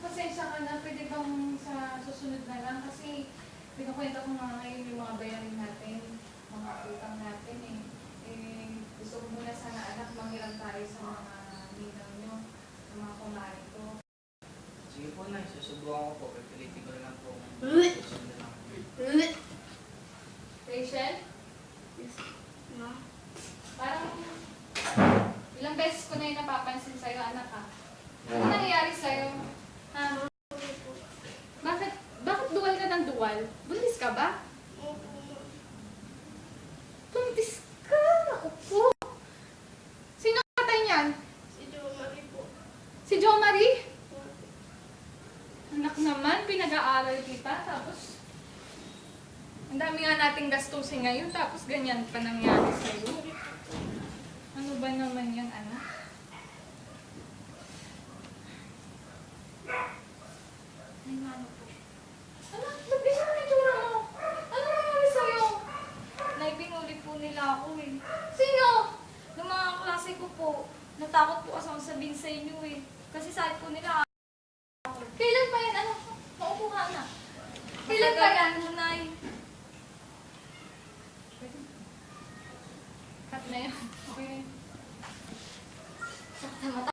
pasensya ka na. Pwede bang sa susunod na lang? Kasi pinakwenta ko nga ngayon yung mga bayarin natin, mga utang natin eh. Gusto ko muna sana anak, manghiram tayo sa mga ninang nyo, sa mga kumari ko. Sige po na, susubukan ko po. Pipilitin ko na lang po. Susunod na lang. Rachel? Yes, ma. Parang ilang beses ko na yung napapansin sa'yo, anak ha. Ano nangyayari sa'yo? Ha? Bakit duwal ka ng duwal? Buntis ka ba? Opo, ma. Buntis ka! Naku po! Sino ang katay niyan? Si Jo Marie po. Si Jo Marie? Anak naman, pinag-aaral kita, tapos ang dami nga nating gastusin ngayon, tapos ganyan pa nangyari sa'yo. Ano ba naman yan, anak? Ay, ano po? Anak, ba't ganyan ang itsura mo? Ano nangyari sa'yo? Naipinuli po nila ako eh. Sino? Ng mga klase ko po. Natakot po kasi akong sabihin sa inyo eh. Kasi sabi po nila, kailan pa yan? Ano? Maupo ka na. Kailan pa yan, Lunay? Cut na yun. Okay. Sakta mata.